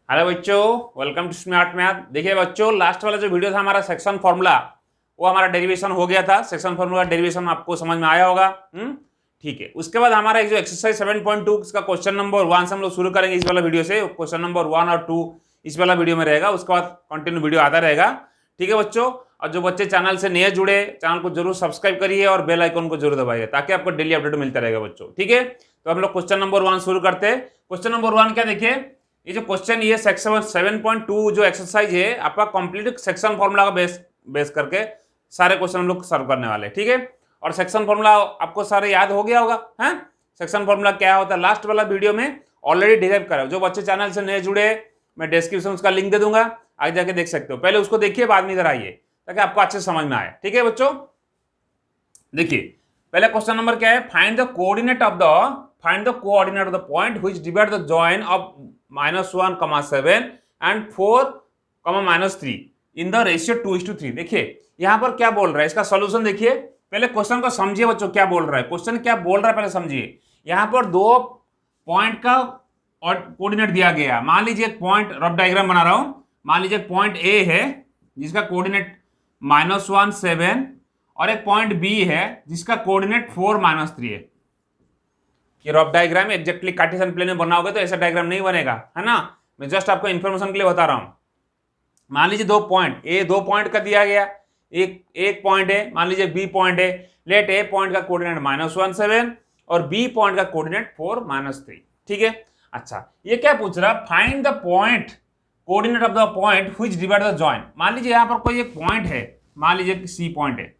Hello बच्चों, welcome to smart math. देखिए बच्चों, लास्ट वाला जो वीडियो था हमारा सेक्शन फॉर्मूला, वो हमारा डेरिवेशन हो गया था। सेक्शन फॉर्मूला डेरिवेशन आपको समझ में आया होगा। ठीक है। उसके बाद हमारा एक जो एक्सरसाइज 7.2 इसका क्वेश्चन नंबर 1 से हम लोग शुरू करेंगे। इस वाला वीडियो से क्वेश्चन नंबर 1 और 2 इस वाला वीडियो में रहेगा। उसके बाद कंटिन्यू वीडियो आता रहेगा। ठीक है बच्चों, और जो बच्चे चैनल से नए जुड़े, चैनल को जरूर सब्सक्राइब करिए और बेल आइकन को जरूर दबाइए ताकि आपको डेली अपडेट मिलता रहेगा बच्चों। ठीक है, तो हम लोग क्वेश्चन नंबर 1 शुरू करते हैं। क्वेश्चन नंबर 1 क्या देखिए, ये जो क्वेश्चन, ये सेक्शन 7.2 जो एक्सरसाइज है आपका कंप्लीट सेक्शन फॉर्मूला का बेस करके सारे क्वेश्चन हम लोग सॉल्व करने वाले हैं। ठीक है, और सेक्शन फॉर्मूला आपको सारे याद हो गया होगा। हैं, सेक्शन फॉर्मूला क्या होता है लास्ट वाला वीडियो में ऑलरेडी डिराइव करा। जो बच्चे चैनल से नए जुड़े, मैं डिस्क्रिप्शन उसका लिंक दे दूंगा, आगे जाके देख सकते हो। पहले उसको देखिए, बाद में इधर आइए ताकि आपको अच्छे समझ में आए। ठीक है बच्चों, देखिए पहले क्वेश्चन नंबर क्या है, find the coordinate of the point which divide the join of -1,7 and 4,-3 in the ratio 2:3। देखिए यहां पर क्या बोल रहा है, इसका सॉल्यूशन देखिए। पहले क्वेश्चन को समझिए बच्चों, क्या बोल रहा है क्वेश्चन, क्या बोल रहा है पहले समझिए। यहां पर दो पॉइंट का कोऑर्डिनेट दिया गया। मान लीजिए एक पॉइंट, रफ डायग्राम बना रहा हूं। मान लीजिए पॉइंट ए है जिसका कोऑर्डिनेट -1,7 और एक पॉइंट बी है जिसका कोऑर्डिनेट 4-3 है। ये rough diagram exactly Cartesian plane में बनाओगे तो ऐसा डायग्राम नहीं बनेगा, है ना। मैं जस्ट आपको इन्फॉर्मेशन के लिए बता रहा हूं। मान लीजिए दो पॉइंट, ए दो पॉइंट का दिया गया, एक पॉइंट है, मान लीजिए बी पॉइंट है। लेट ए पॉइंट का कोऑर्डिनेट -1,7 और बी पॉइंट का कोऑर्डिनेट 4-3। ठीक है। अच्छा, ये क्या पूछ रहा है, find the point coordinate of the point which divide the joint. मान लीजिए यहां पर कोई एक पॉइंट है, मान लीजिए कि सी पॉइंट है।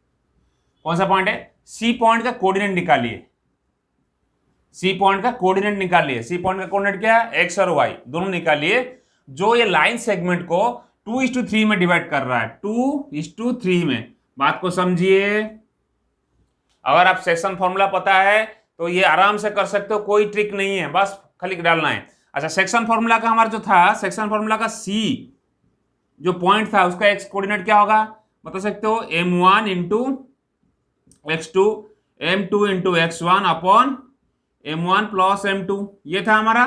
कौन सा पॉइंट है, सी पॉइंट का कोऑर्डिनेट निकालिए। सी पॉइंट का कोऑर्डिनेट निकालिए। सी पॉइंट का कोऑर्डिनेट क्या है, एक्स और वाई दोनों निकालिए। जो ये लाइन सेगमेंट को 2:3 में डिवाइड कर रहा है, 2:3 में। बात को समझिए। अगर आप सेक्शन फॉर्मूला पता है तो ये आराम से कर सकते हो, कोई ट्रिक नहीं है, बस खाली डालना है। अच्छा, सेक्शन फॉर्मूला का हमारा जो था, सेक्शन फॉर्मूला का सी जो पॉइंट था उसका एक्स कोऑर्डिनेट क्या होगा बता सकते हो, m1 into x2 m2 into x1 upon m1 plus m2, ये था हमारा।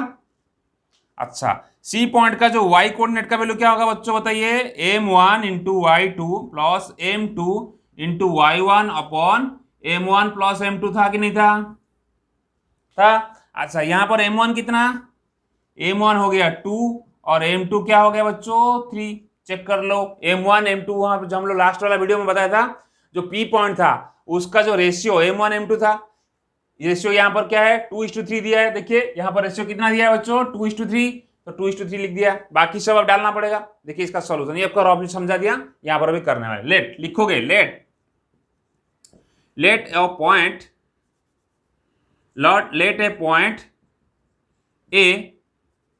अच्छा, सी पॉइंट का जो y कोऑर्डिनेट का वैल्यू क्या होगा बच्चों बताइए, m1 into y2 plus m2 into y1 upon m1 plus m2 था कि नहीं था। अच्छा, यहां पर m1 कितना, m1 हो गया 2 और m2 क्या हो गया बच्चों 3। चेक कर लो, m1 m2 वहां पर जो हम लोग लास्ट वाला वीडियो में बताया था, जो p पॉइंट था उसका जो रेशियो m1 m2 था, रेशियो यहां पर क्या है 2:3 दिया है। देखिए यहां पर रेशियो कितना दिया है बच्चों 2:3, तो 2:3 लिख दिया। बाकी सब अब डालना पड़ेगा। देखिए इसका सॉल्यूशन ये आपको रॉब समझा दिया, यहां पर अभी करने वाले। लेट लिखोगे, let a point let a point A,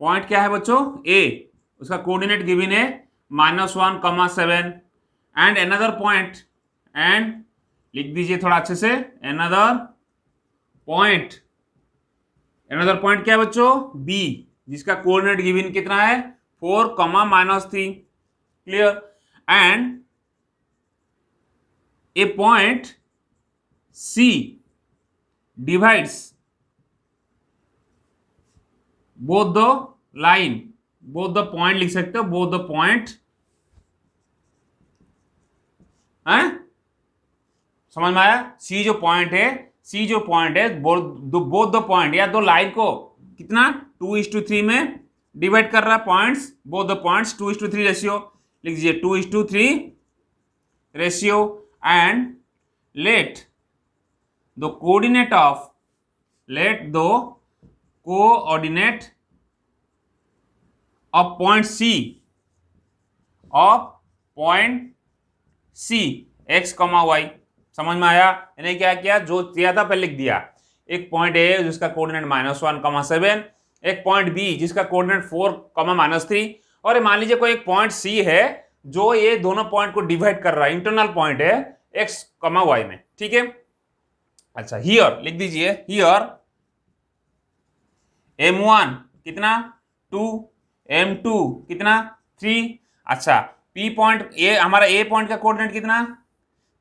point क्या है बच्चों ए, उसका कोऑर्डिनेट गिवन है -1,7 एंड अनदर पॉइंट, एंड लिख दीजिए थोड़ा अच्छे से, अनदर पॉइंट क्या है बच्चों बी, जिसका कोऑर्डिनेट गिवन कितना है 4,-3। Clear. And a point C divides both the line, both the point लिख सकते हो, बोथ द पॉइंट है, समझ में आया। सी जो पॉइंट है बोथ द पॉइंट या दो लाइन को कितना 2:3 में डिवाइड कर रहा है points, both the points 2:3 ratio, लिख दीजिए 2:3 ratio. And let the coordinate of point C x, y. समझ में आया। यानी क्या किया, जो दिया था पहले लिख दिया। एक पॉइंट ए जिसका कोऑर्डिनेट -1,7, एक पॉइंट बी जिसका कोऑर्डिनेट 4,-3, और मान लीजिए कोई एक पॉइंट सी है जो ये दोनों पॉइंट को डिवाइड कर रहा है, इंटरनल पॉइंट है एक्स, वाई में। ठीक है। अच्छा, हियर लिख दीजिए, हियर m1 कितना 2, m2 कितना 3। अच्छा, p पॉइंट ए, हमारा ए पॉइंट का कोऑर्डिनेट कितना,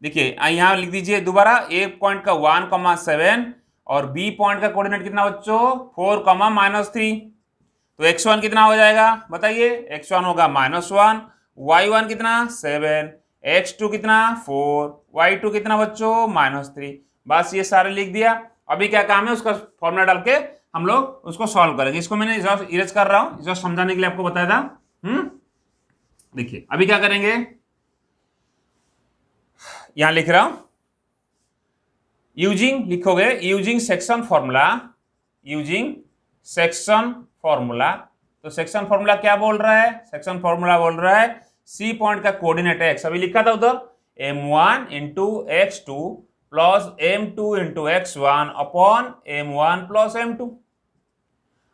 देखिए यहां लिख दीजिए दोबारा, ए पॉइंट का 1,7 और बी पॉइंट का कोऑर्डिनेट कितना बच्चों 4,-3। तो x1 कितना हो जाएगा बताइए, x1 होगा -1, y1 कितना 7, x2 कितना 4, y2 कितना बच्चों -3। बस ये सारे लिख दिया। अभी क्या काम है, उसका फॉर्मूला डाल के हम लोग उसको सॉल्व करेंगे। इसको मैंने इरेज कर रहा हूं, जस्ट समझाने के लिए आपको बताया था। देखिए अभी क्या करेंगे, यहां लिख रहा हूं यूजिंग, लिखोगे using section formula, using section formula. तो सेक्शन फॉर्मूला क्या बोल रहा है, सेक्शन फॉर्मूला बोल रहा है सी पॉइंट का कोऑर्डिनेट एक्स, अभी लिखा था उधर m1 into x2 plus m2 into x1 upon m1 plus m2।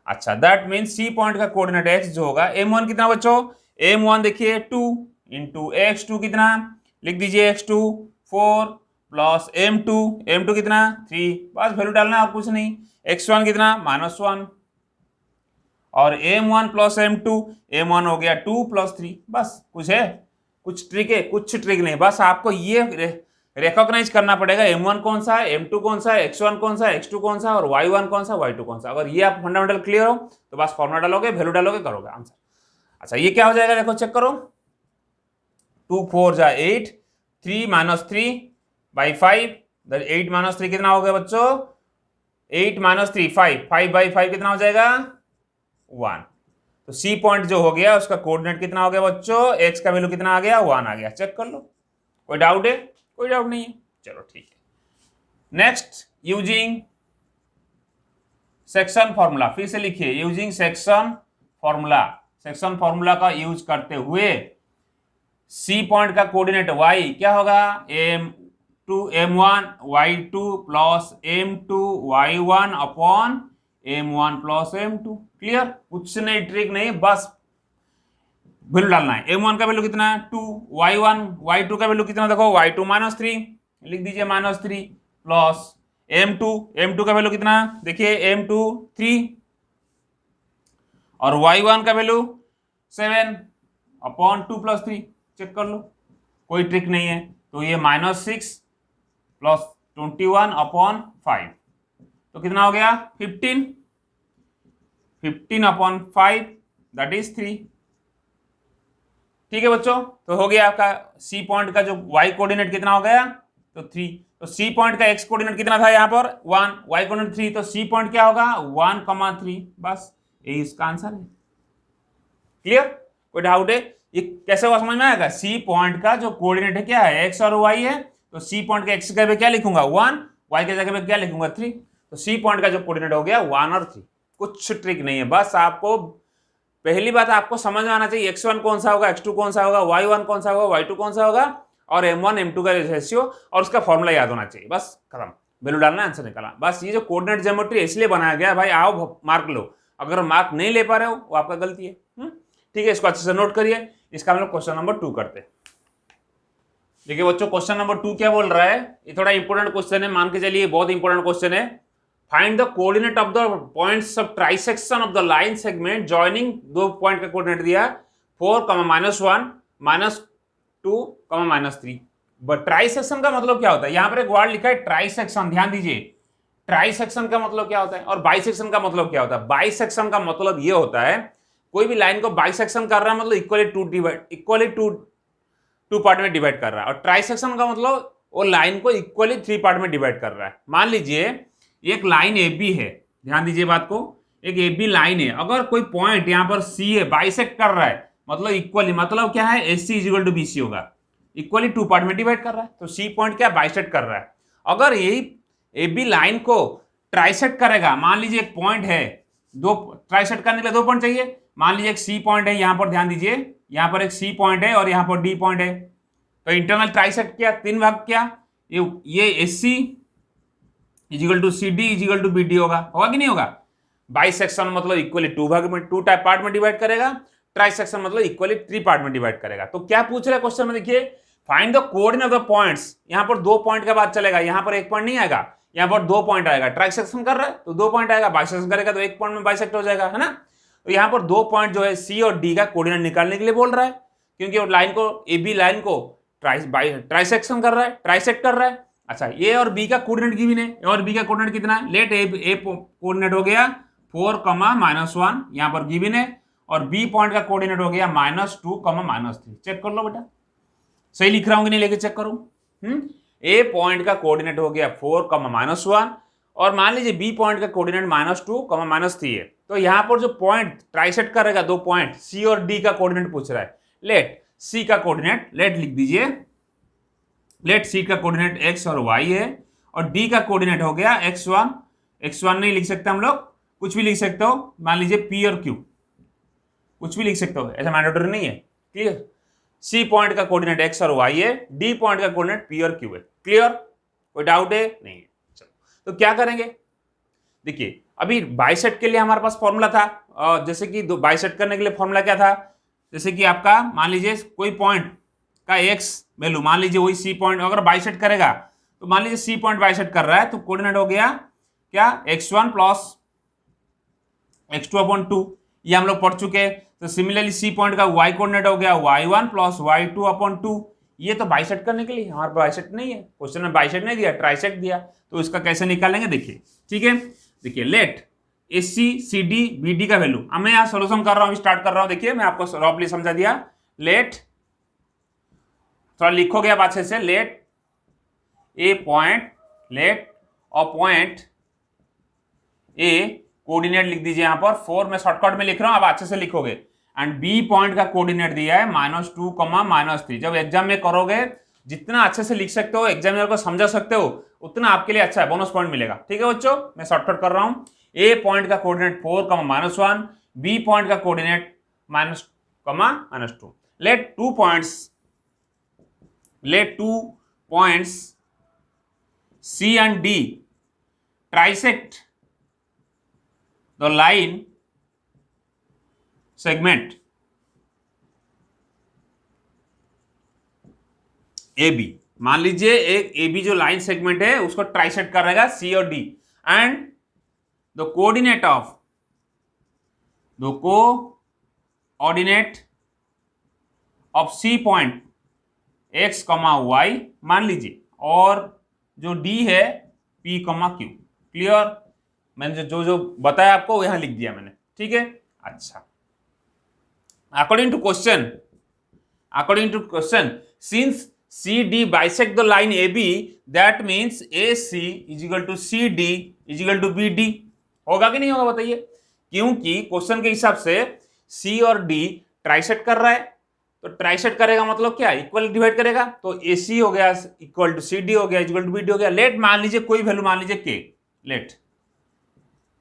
अच्छा दैट मीन सी पॉइंट का कोऑर्डिनेट x जो होगा, m1 कितना बच्चों, m1 देखिए 2 इंटू x2 कितना, लिख दीजिए x2 4 प्लस m2 कितना 3, बस वैल्यू डालना और कुछ नहीं। x1 कितना -1 और m1 प्लस m1 हो गया 2 प्लस 3, बस कुछ है, कुछ ट्रिक है, कुछ ट्रिक नहीं, बस आपको ये रिकॉग्नाइज करना पड़ेगा m1 कौन सा है, m2 कौन सा है, x1 कौन सा है, x2 कौन सा है और y1 कौन सा, y2 कौन सा। अगर ये आप फंडामेंटल क्लियर हो तो बस फॉर्मूला डालोगे, वैल्यू डालोगे, करोगे आंसर। अच्छा ये क्या हो जाएगा, देखो चेक करो, 2 4 जा 8, 3 - 3 by 5, 8 - 3 कितना हो गया बच्चों, 8 - 3 5, 5 by 5 कितना हो जाएगा 1। तो सी पॉइंट जो हो गया उसका कोऑर्डिनेट कितना हो गया बच्चों, एक्स का वैल्यू कितना आ गया 1 आ गया। चेक कर लो, कोई डाउट है, कोई डाउट नहीं है, चलो ठीक है। नेक्स्ट यूजिंग सेक्शन फॉर्मूला, फिर से लिखिए using section formula, section formula का यूज करते हुए सी पॉइंट का कोऑर्डिनेट y क्या होगा, m1 y2 plus m2 y1 upon m1 plus m2। Clear, कुछ नहीं, ट्रिक नहीं, बस वैल्यू डालना है। m1 का वैल्यू कितना 2, y1 y2 का वैल्यू कितना देखो y2 -3, लिख दीजिए -3 प्लस m2 का वैल्यू कितना देखिए m2 3 और y1 का वैल्यू 7 अपॉन 2 प्लस 3। चेक कर लो, कोई ट्रिक नहीं है। तो ये -6 प्लस 21 अपॉन 5 तो कितना हो गया 15 अपॉन 5 दैट इज 3। ठीक है बच्चों, तो हो गया आपका सी पॉइंट का जो y कोऑर्डिनेट कितना हो गया तो 3। तो सी पॉइंट का x कोऑर्डिनेट कितना था यहाँ पर 1, y कोऑर्डिनेट 3, तो सी पॉइंट क्या होगा 1,3, बस यही इसका आंसर है। क्लियर, कोई डाउट है, ये कैसे हुआ समझ में आएगा। सी पॉइंट का जो कोऑर्डिनेट है क्या है x और y है, तो सी पॉइंट का x की जगह क्या लिखूंगा 1, y की जगह क्या लिखूंगा 3, तो सी पॉइंट का जो कोऑर्डिनेट हो गया 1 और 3। कुछ ट्रिक नहीं है, बस आपको पहली बात आपको समझ में आना चाहिए x1 कौन सा होगा, x2 कौन सा होगा, y1 कौन सा होगा, y2 कौन सा होगा और m1 m2 का रेशियो और उसका फॉर्मूला याद होना चाहिए। बस खत्म, वैल्यू डालना, आंसर निकाला। बस ये जो कोऑर्डिनेट ज्योमेट्री इसलिए बनाया गया भाई, आओ मार्क लो, अगर मार्क नहीं ले पा रहे हो वो आपका गलती है। ठीक है, इसको अच्छे से नोट करिए। इसका हम लोग क्वेश्चन नंबर 2 करते हैं। देखिए बच्चों क्वेश्चन नंबर 2 क्या बोल रहा है, ये थोड़ा इंपॉर्टेंट क्वेश्चन है, मान के चलिए बहुत इंपॉर्टेंट क्वेश्चन है। Find the coordinate of the points of trisection of the line segment joining, दो पॉइंट का कोऑर्डिनेट दिया 4, -1, -2, -3। बट ट्राइसेक्शन का मतलब क्या होता है, यहां पर एक वर्ड लिखा है ट्राइसेक्शन, ध्यान दीजिए। ट्राइसेक्शन का मतलब क्या होता है और बाइसेक्शन का मतलब क्या होता है। बाइसेक्शन का मतलब ये होता है कोई भी लाइन को बाइसेक्शन कर रहा है मतलब इक्वली टू पार्ट में डिवाइड कर रहा है, और ट्राइसेक्शन का मतलब वो लाइन को इक्वली 3 पार्ट में डिवाइड कर रहा है। मान लीजिए एक लाइन ए बी है, ध्यान दीजिए बात को, एक ए बी लाइन है, अगर कोई पॉइंट यहां पर सी है बाइसेक्ट कर रहा है मतलब इक्वली, मतलब क्या है AC = BC होगा, इक्वली 2 पार्ट में डिवाइड कर रहा है, तो सी पॉइंट क्या बाइसेक्ट कर रहा है। अगर यही ए बी लाइन को ट्राइसेक्ट करेगा, मान लीजिए एक पॉइंट है, दो ट्राइसेक्ट करने के लिए 2 पॉइंट चाहिए, मान लीजिए एक सी पॉइंट है, यहां पर ध्यान दीजिए, यहां पर एक सी पॉइंट है और यहां पर डी पॉइंट है, तो इंटरनल ट्राइसेक्ट किया, 3 भाग किया, ये AC = CD = BD होगा कि नहीं होगा। बाइसेक्शन मतलब इक्वली 2 टाइप पार्ट में डिवाइड करेगा, ट्राइसेक्शन मतलब इक्वली 3 पार्ट में डिवाइड करेगा। तो क्या पूछ रहा है क्वेश्चन में, देखिए find the coordinate of the points, यहां पर 2 पॉइंट के बाद चलेगा, यहां पर 1 पॉइंट नहीं आएगा, यहां पर 2 पॉइंट आएगा। ट्राइसेक्शन कर रहा है तो 2 पॉइंट आएगा, बाइसेक्शन करेगा तो 1 पॉइंट में बाइसेक्ट हो जाएगा, है ना। तो यहां पर 2 पॉइंट जो है C और D का कोऑर्डिनेट निकालने के लिए बोल रहा है, क्योंकि वो लाइन को AB लाइन को ट्राइसेक्शन कर रहा है, ट्राइसेक्ट कर रहा है। अच्छा, A और B का कोऑर्डिनेट गिवन है, A और B का कोऑर्डिनेट कितना है, लेट A कोऑर्डिनेट हो गया 4, -1 यहाँ पर गिवन है, और बी पॉइंट का कोऑर्डिनेट हो गया -2, -3। चेक कर लो बेटा, सही लिख रहा हूं कि नहीं, लेके चेक करो। ए पॉइंट का कोऑर्डिनेट हो गया 4, -1, और मान लीजिए बी पॉइंट का कोऑर्डिनेट -2, -3 है। तो यहां पर जो पॉइंट ट्राइसेक्ट करेगा, दो पॉइंट सी और डी का कोऑर्डिनेट पूछ रहा है। लेट सी का कोऑर्डिनेट, लेट लिख दीजिए, लेट सी का कोऑर्डिनेट एक्स और वाई है, और डी का कोऑर्डिनेट हो गया x1 नहीं लिख सकते हम लोग, कुछ भी लिख सकते हो, मान लीजिए पी और क्यू, कुछ भी लिख सकते हो, ऐसा मैंडेटरी नहीं है। क्लियर? सी पॉइंट का कोऑर्डिनेट एक्स और वाई है, डी पॉइंट का कोऑर्डिनेट पी और क्यू है। क्लियर? कोई डाउट है? नहीं है। चलो, तो क्या करेंगे, देखिए अभी बाइसेक्ट के लिए हमारे पास फॉर्मूला था, जैसे कि बाइसेक्ट करने के लिए फॉर्मूला क्या था, जैसे कि आपका मान लीजिए कोई पॉइंट का एक्स वैल्यू, मान लीजिए वही सी पॉइंट अगर बाइसेक्ट करेगा, तो मान लीजिए सी पॉइंट बाइसेक्ट कर रहा है, तो कोऑर्डिनेट हो गया क्या, x1 + x2/2, ये हम लोग पढ़ चुके हैं। तो सिमिलरली सी पॉइंट का y कोऑर्डिनेट हो गया y1 + y2/2, ये तो बाइसेक्ट करने के लिए, हमारे बाइसेक्ट नहीं है, क्वेश्चन में बाइसेक्ट नहीं दिया, ट्राइसेक्ट दिया, तो इसका कैसे निकालेंगे देखिए। ठीक है, देखिए लेट AC CD BD का वैल्यू, अब मैं यहाँ सोल्यूशन कर रहा हूँ, स्टार्ट कर रहा हूँ। देखिए मैं आपको रफली समझा दिया, लेट थोड़ा लिखोगे आप अच्छे से, let a point, let a point A coordinate लिख दीजिए यहाँ पर 4, मैं शॉर्टकट में लिख रहा हूं, आप अच्छे से लिखोगे, एंड बी पॉइंट का कोऑर्डिनेट दिया है -2, -3। जब एग्जाम में करोगे, जितना अच्छे से लिख सकते हो, एग्जामिनर को समझा सकते हो, उतना आपके लिए अच्छा है, बोनस पॉइंट मिलेगा। ठीक है बच्चों, मैं शॉर्टकट कर रहा हूं, ए पॉइंट का कोऑर्डिनेट 4, -1, बी पॉइंट का coordinate -2। Let two points C and D trisect the line segment AB। मान लीजिए एक AB जो लाइन सेगमेंट है उसको ट्राइसेक्ट करेगा C और D, and the coordinate of C point X, Y मान लीजिए, और जो D है P, Q। क्लियर? मैंने जो जो बताया आपको यहां लिख दिया मैंने। ठीक है, अच्छा, according to question since CD bisect the line AB, that means AC = CD = BD। होगा कि नहीं होगा बताइए? क्योंकि क्वेश्चन के हिसाब से C और D ट्राइसेक्ट कर रहा है, तो ट्राइसेक्ट करेगा मतलब क्या, इक्वल डिवाइड करेगा, तो AC हो गया = CD हो गया = BD हो गया। लेट मान लीजिए कोई वैल्यू, मान लीजिए K, लेट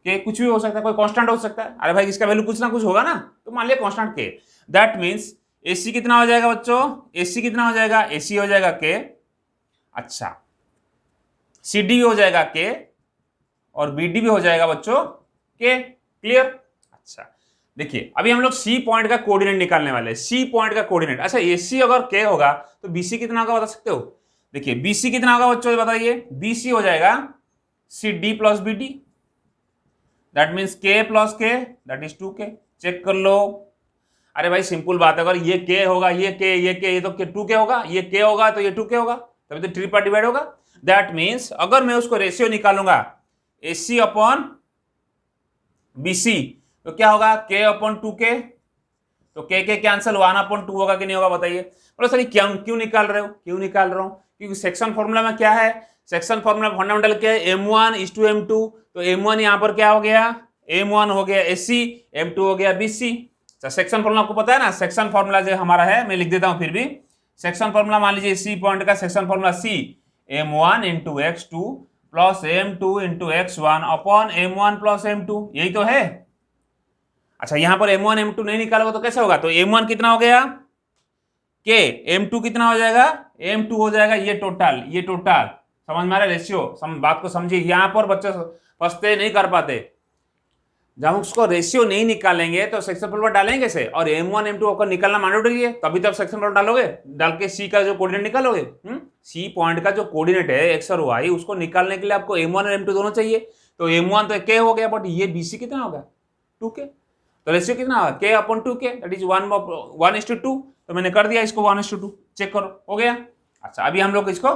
K कुछ भी हो सकता है, कोई कांस्टेंट हो सकता है, अरे भाई इसका वैल्यू कुछ ना कुछ होगा ना, तो मान लिया constant K। That means AC कितना हो जाएगा बच्चों, AC कितना हो जाएगा, AC हो जाएगा K, अच्छा CD भी हो जाएगा K, और BD भी हो जाएगा बच्चों K। क्लियर? अच्छा, देखिए अभी हम लोग C पॉइंट का कोऑर्डिनेट निकालने वाले हैं, C पॉइंट का कोऑर्डिनेट। अच्छा, AC अगर K होगा तो BC कितना होगा बता सकते हो? देखिए BC कितना होगा बच्चों बताइए, BC हो जाएगा CD + BD, that means K + K, that is 2K। Check कर लो, अरे भाई सिंपल बात है, अगर ये K होगा, ये K, ये तो 2K होगा, ये K होगा तो ये 2K होगा, तभी तो 3 पार्ट डिवाइड होगा। दैट मींस अगर मैं उसको रेशियो निकालूंगा AC/BC, तो क्या होगा, K/2K, तो K कैंसिल, 1/2 होगा कि नहीं होगा बताइए? बोलो सर क्यों निकाल रहे हो? क्यों निकाल रहा हूं? क्योंकि सेक्शन फॉर्मूला में क्या है, सेक्शन फॉर्मूला फंडामेंटल क्या है, M1 = M2, तो M1 यहां पर क्या हो गया, M1 हो गया AC, M2 हो गया BC। सेक्शन फॉर्मूला आपको पता है ना, सेक्शन फॉर्मूला जो हमारा है, मैं लिख देता हूं फिर भी। सेक्शन फॉर्मूला मान लीजिए C पॉइंट का section formula C, M1 × X2 + M2 × X1 upon M1 + M2, यही तो है। अच्छा, यहां पर M1 M2 नहीं निकालोगे तो कैसे होगा, तो M1 कितना हो गया K, M2 कितना हो जाएगा, M2 हो जाएगा ये टोटल, समझ में आ रहा है रेशियो, बात को समझिए। यहां पर बच्चे फंसते नहीं कर पाते, जब हम उसको रेशियो नहीं निकालेंगे तो सेक्शन फॉर्मूला डालेंगे कैसे, और M1 M2 होकर निकालना मैंडेटरी है, तभी तो आप सेक्शन फॉर्मूला डालोगे, डाल के C का जो कोऑर्डिनेट निकालोगे। C पॉइंट का जो कोऑर्डिनेट है X और Y, उसको निकालने के लिए आपको M1 और M2 दोनों चाहिए। तो M1 तो K हो गया, बट ये BC कितना होगा 2K, तो रेशियो कितना होगा K/2K, दैट इज 1:2। तो मैंने कर दिया इसको 1:2, चेक करो हो गया। अच्छा, अभी हम लोग इसको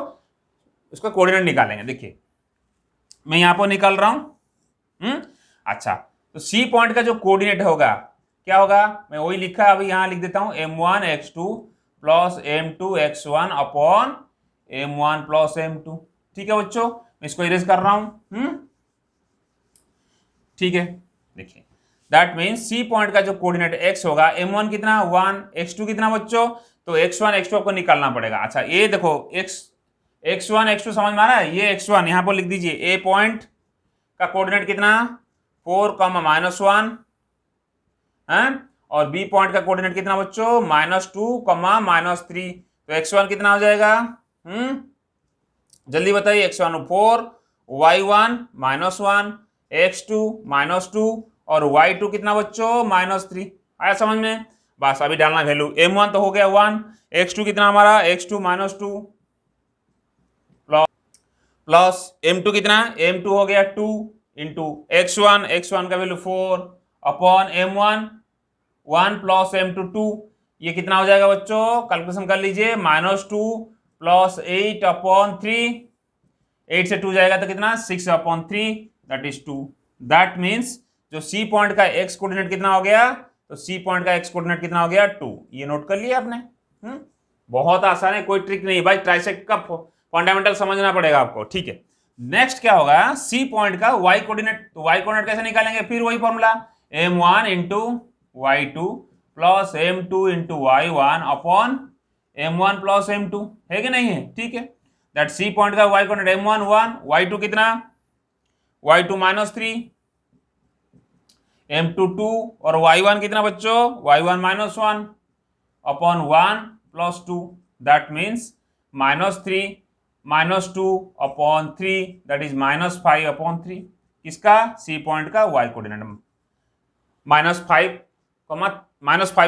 कोऑर्डिनेट निकालेंगे। देखिए मैं यहां पर निकाल रहा हूं। अच्छा, तो सी पॉइंट का जो कोऑर्डिनेट होगा क्या होगा, मैं वही लिखा अभी यहां लिख देता हूं, m1 x2 plus m2 x1 upon m1 plus m2। ठीक है बच्चों, मैं इसको इरेज कर रहा हूं। ठीक है, देखिए दैट मीन्स सी पॉइंट का जो कोऑर्डिनेट x होगा, m1 कितना 1, x2 कितना बच्चों, तो x1 x2 आपको निकालना पड़ेगा। अच्छा ये देखो x1 x2 समझ में आ रहा है, ये x1 यहां पर लिख दीजिए, ए पॉइंट का कोऑर्डिनेट कितना 4, -1 है, और बी पॉइंट का कोऑर्डिनेट कितना बच्चों -2, -3। तो x1 कितना हो जाएगा, जल्दी बताइए, x1 4, y1 -1, x2 -2 और y2 कितना बच्चों -3। आया समझ में, बस अभी डालना वैल्यू, m1 तो हो गया 1, x2 कितना हमारा x2 -2 प्लस m2 कितना, m2 हो गया 2 इंटू x1 का value 4 upon m1 1 plus m2 2, ये कितना हो जाएगा बच्चों, कैलकुलेशन कर लीजिए, -2 प्लस 8 अपॉन 3, 8 से 2 जाएगा तो कितना 6 upon 3 that is 2। That means जो सी पॉइंट का एक्स कोऑर्डिनेट कितना हो गया, तो सी पॉइंट का एक्स कोऑर्डिनेट कितना हो गया 2। ये नोट कर लिया आपने। बहुत आसान है, कोई ट्रिक नहीं भाई, ट्राइसेक्ट का फंडामेंटल समझना पड़ेगा आपको। ठीक है, नेक्स्ट क्या होगा, सी पॉइंट का वाई कोऑर्डिनेट, तो वाई कोऑर्डिनेट कैसे निकालेंगे, फिर वही formula m1 into y2 plus m2 into y1 upon m1 plus m2, है कि नहीं है। ठीक है, दैट सी पॉइंट का वाई कोऑर्डिनेट m1 1, y2 कितना y2 -3, m2 2 और y1 कितना बच्चों y1 -1 upon 1 plus 2, that means -3 -2 upon 3 that is -5 upon 3। किसका, सी पॉइंट का y coordinate -5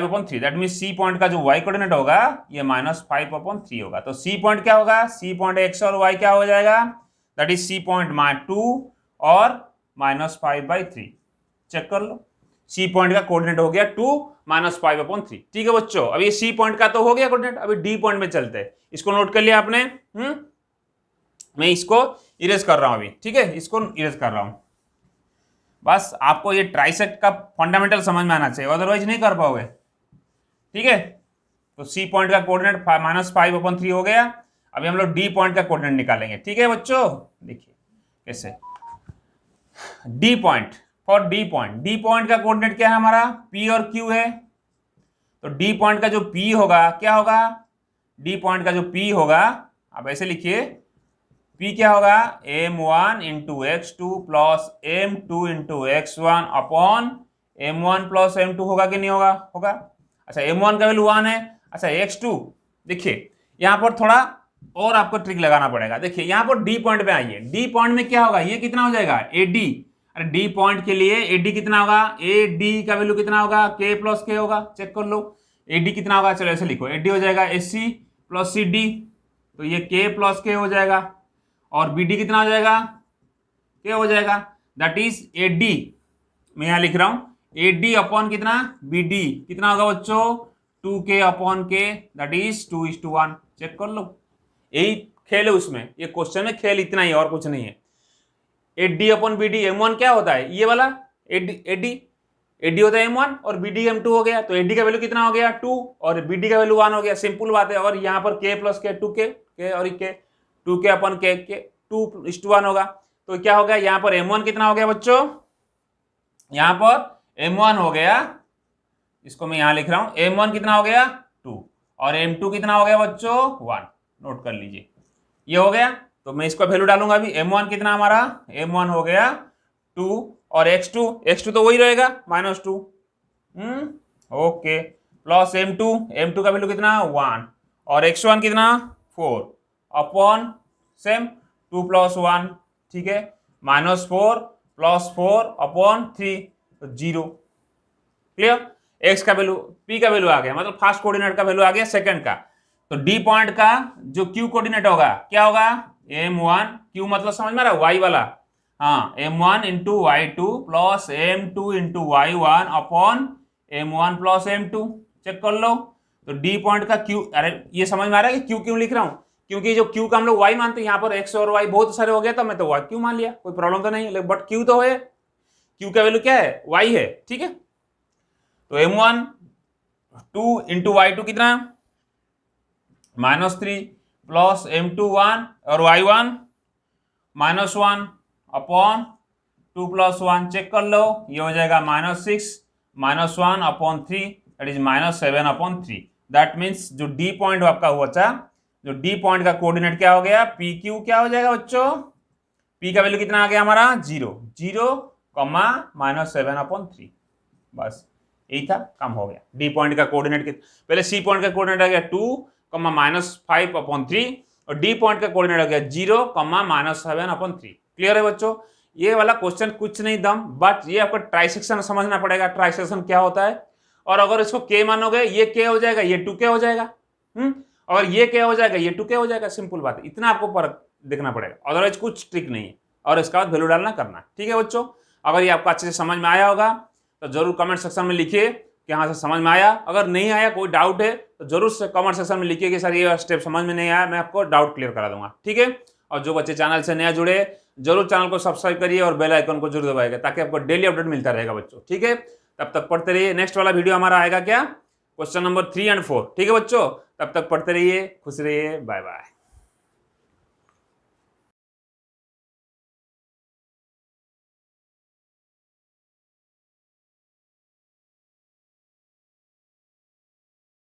upon 3, that means C point का जो वाई कोऑर्डिनेट होगा ये -5 अपॉन 3 होगा। तो सी पॉइंट क्या होगा, सी पॉइंट एक्स और वाई क्या हो जाएगा, दैट इज सी पॉइंट 2 और -5/3। चेक कर लो, सी पॉइंट का कोऑर्डिनेट हो गया 2 -5 अपॉन 3। ठीक है बच्चों, अभी सी पॉइंट का तो हो गया कोऑर्डिनेट, अभी डी पॉइंट में चलते हैं। इसको नोट कर लिया आपने, मैं इसको इरेज कर रहा हूं अभी। ठीक है, इसको इरेज कर रहा हूं, बस आपको ये ट्राइसेक्ट का फंडामेंटल समझ में आना चाहिए, अदरवाइज नहीं कर पाओगे। ठीक है, तो सी पॉइंट का कोऑर्डिनेट -5 अपॉन 3 हो गया। अभी हम लोग डी पॉइंट का कोऑर्डिनेट निकालेंगे। ठीक है बच्चों, देखिए कैसे, D point, for D point का कोऑर्डिनेट क्या है हमारा, पी और क्यू है। तो डी पॉइंट का जो पी होगा क्या होगा, डी पॉइंट का जो पी होगा आप ऐसे लिखिए, पी क्या होगा m1 into x2 plus m2 into x1 upon m1 plus m2 होगा कि नहीं होगा, होगा। अच्छा m1 का वैल्यू 1 है। अच्छा x2, देखिए यहां पर थोड़ा और आपको ट्रिक लगाना पड़ेगा। देखिए यहां पर डी पॉइंट पे आइए, डी पॉइंट में क्या होगा, ये कितना हो जाएगा AD। अरे डी पॉइंट के लिए AD कितना होगा, AD का वैल्यू कितना होगा, K प्लस K होगा। चेक कर लो AD कितना होगा, चलो ऐसे लिखो, AD हो जाएगा SC प्लस CD, तो ये K प्लस K हो जाएगा, और BD कितना हो जाएगा, K हो जाएगा, दैट इज AD, मैं यहां लिख रहा हूं AD अपॉन कितना BD कितना होगा बच्चों 2K upon K, that is 2:1। Check कर लो, यही खेल है उसमें, ये क्वेश्चन में खेल इतना ही और कुछ नहीं है। AD अपॉन BD, M1 क्या होता है, ये वाला AD होता है M1 और BD M2 हो गया। तो AD का वैल्यू कितना हो गया 2 और BD का वैल्यू 1 हो गया, सिंपल बात है। और यहाँ पर K plus K 2K, K और K 2K अपॉन K 2:1 होगा। तो क्या हो गया, यहाँ पर M1 कितना हो गया बच्चों, यहाँ पर M1 हो गया, इसको मैं यहाँ लिख रहा हूं, M1 कितना हो गया 2 और M2 कितना हो गया बच्चों 1। नोट कर लीजिए, ये हो गया। तो मैं इसको वैल्यू डालूंगा अभी, M1 कितना हमारा, M1 हो गया 2 और x2 तो वही रहेगा -2, ओके, प्लस M2 का वैल्यू कितना 1 और x1 कितना 4 अपॉन सेम 2 + 1, ठीक है, -4 + 4 अपॉन 3, तो 0। क्लियर, x का वैल्यू, p का वैल्यू आ गया, मतलब फर्स्ट कोऑर्डिनेट का वैल्यू आ गया सेकंड का। तो डी पॉइंट का जो q कोऑर्डिनेट होगा क्या होगा, m1, q मतलब समझ में आ रहा है y वाला, हाँ, m1 into y2 plus m2 into y1 upon m1 plus m2। Check कर लो, तो डी पॉइंट का q, अरे ये समझ में आ रहा है कि q क्यों लिख रहा हूं, क्योंकि जो q का हम लोग y मानते हैं, यहाँ पर x और y बहुत सारे हो गया, तो मैं तो y q मान लिया, कोई प्रॉब्लम तो नहीं है, बट q तो है, Q का वैल्यू क्या है, y है, ठीक है। तो M1 2 इंटू y2 कितना, -3 प्लस M2 1 और y1 -1 अपॉन 2 + 1 चेक कर लो, ये हो जाएगा -6 -1 upon 3 that is -7 upon 3। That means जो डी पॉइंट आपका हुआ था, जो डी पॉइंट का कोऑर्डिनेट क्या हो गया, पी क्यू क्या हो जाएगा बच्चों, पी का वैल्यू कितना आ गया हमारा 0 0 -7 अपॉन 3। बस यही था, काम हो गया। डी पॉइंट का कोऑर्डिनेट पहले सी पॉइंट का कोऑर्डिनेट आ गया 2 -5 अपॉन 3 और डी पॉइंट का कोऑर्डिनेट आ गया 0 -7 अपॉन 3। क्लियर है बच्चों। ये वाला क्वेश्चन कुछ नहीं दम, बट ये आपको ट्राइसेक्शन समझना पड़ेगा, ट्राइसेक्शन क्या होता है। और अगर इसको के मानोगे, ये के हो जाएगा, ये 2k हो जाएगा, और ये क्या हो जाएगा, ये 2k हो जाएगा। सिंपल बात है, इतना आपको फर्क देखना पड़ेगा, अदरवाइज कुछ ट्रिक नहीं है। और इसके बाद वैल्यू डालना करना है, ठीक है बच्चों। अगर ये आपको अच्छे से समझ में आया होगा तो जरूर कमेंट सेक्शन में लिखिए कि हाँ से समझ में आया। अगर नहीं आया, कोई डाउट है तो जरूर से कमेंट सेक्शन में लिखिए कि सर ये स्टेप समझ में नहीं आया, मैं आपको डाउट क्लियर करा दूंगा, ठीक है। और जो बच्चे चैनल से नया जुड़े, जरूर चैनल को सब्सक्राइब करिए और बेल आइकन को जरूर दबाइएगा, ताकि आपको डेली अपडेट मिलता रहेगा बच्चों, ठीक है। तब तक पढ़ते रहिए। नेक्स्ट वाला वीडियो हमारा आएगा क्या, क्वेश्चन नंबर 3 और 4, ठीक है बच्चों। तब तक पढ़ते रहिए, खुश रहिए, बाय बाय।